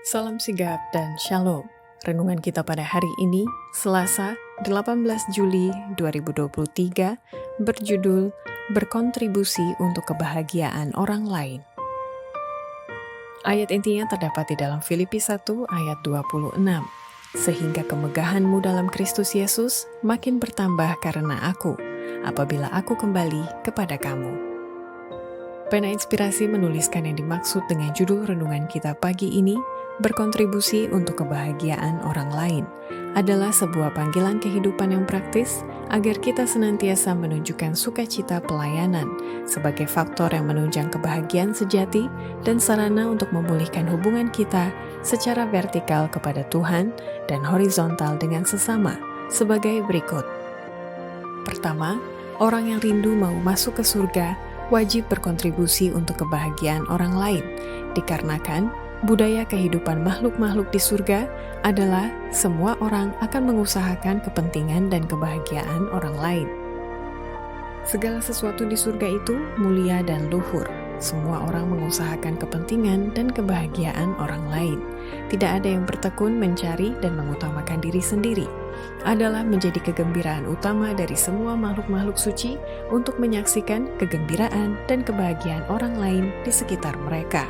Salam sigap dan shalom. Renungan kita pada hari ini, Selasa, 18 Juli 2023, berjudul Berkontribusi untuk Kebahagiaan Orang Lain. Ayat intinya terdapat di dalam Filipi 1 ayat 26. Sehingga kemegahanmu dalam Kristus Yesus makin bertambah karena aku, apabila aku kembali kepada kamu. Pena Inspirasi menuliskan yang dimaksud dengan judul renungan kita pagi ini, berkontribusi untuk kebahagiaan orang lain, adalah sebuah panggilan kehidupan yang praktis agar kita senantiasa menunjukkan sukacita pelayanan sebagai faktor yang menunjang kebahagiaan sejati dan sarana untuk memulihkan hubungan kita secara vertikal kepada Tuhan dan horizontal dengan sesama sebagai berikut. Pertama, orang yang rindu mau masuk ke surga wajib berkontribusi untuk kebahagiaan orang lain, dikarenakan budaya kehidupan makhluk-makhluk di surga adalah semua orang akan mengusahakan kepentingan dan kebahagiaan orang lain. Segala sesuatu di surga itu mulia dan luhur. Semua orang mengusahakan kepentingan dan kebahagiaan orang lain. Tidak ada yang bertekun mencari dan mengutamakan diri sendiri. Adalah menjadi kegembiraan utama dari semua makhluk-makhluk suci untuk menyaksikan kegembiraan dan kebahagiaan orang lain di sekitar mereka.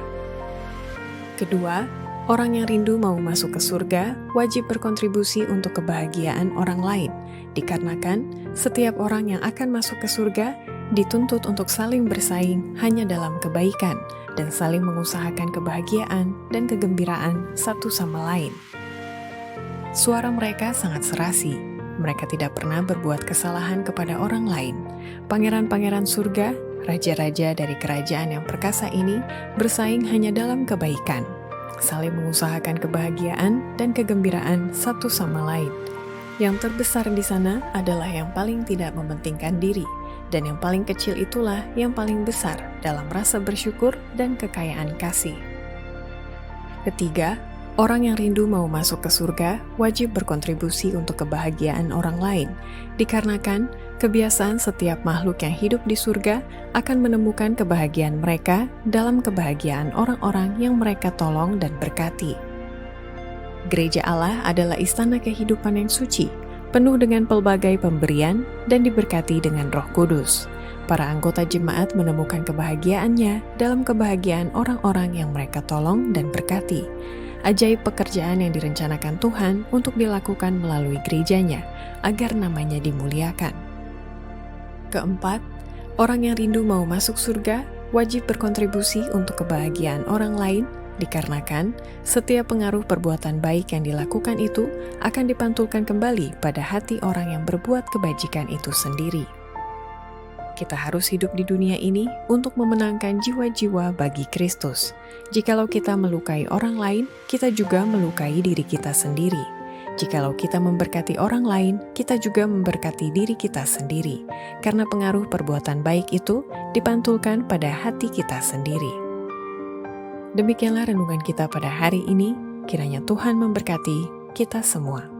Kedua, orang yang rindu mau masuk ke surga wajib berkontribusi untuk kebahagiaan orang lain, dikarenakan setiap orang yang akan masuk ke surga dituntut untuk saling bersaing hanya dalam kebaikan dan saling mengusahakan kebahagiaan dan kegembiraan satu sama lain. Suara mereka sangat serasi. Mereka tidak pernah berbuat kesalahan kepada orang lain. Pangeran-pangeran surga, raja-raja dari kerajaan yang perkasa ini bersaing hanya dalam kebaikan, saling mengusahakan kebahagiaan dan kegembiraan satu sama lain. Yang terbesar di sana adalah yang paling tidak mementingkan diri, dan yang paling kecil itulah yang paling besar dalam rasa bersyukur dan kekayaan kasih. Ketiga, orang yang rindu mau masuk ke surga wajib berkontribusi untuk kebahagiaan orang lain, dikarenakan kebiasaan setiap makhluk yang hidup di surga akan menemukan kebahagiaan mereka dalam kebahagiaan orang-orang yang mereka tolong dan berkati. Gereja Allah adalah istana kehidupan yang suci, penuh dengan pelbagai pemberian dan diberkati dengan Roh Kudus. Para anggota jemaat menemukan kebahagiaannya dalam kebahagiaan orang-orang yang mereka tolong dan berkati. Ajaib pekerjaan yang direncanakan Tuhan untuk dilakukan melalui gerejanya, agar namanya dimuliakan. Keempat, orang yang rindu mau masuk surga wajib berkontribusi untuk kebahagiaan orang lain, dikarenakan setiap pengaruh perbuatan baik yang dilakukan itu akan dipantulkan kembali pada hati orang yang berbuat kebajikan itu sendiri. Kita harus hidup di dunia ini untuk memenangkan jiwa-jiwa bagi Kristus. Jikalau kita melukai orang lain, kita juga melukai diri kita sendiri. Jikalau kita memberkati orang lain, kita juga memberkati diri kita sendiri. Karena pengaruh perbuatan baik itu dipantulkan pada hati kita sendiri. Demikianlah renungan kita pada hari ini. Kiranya Tuhan memberkati kita semua.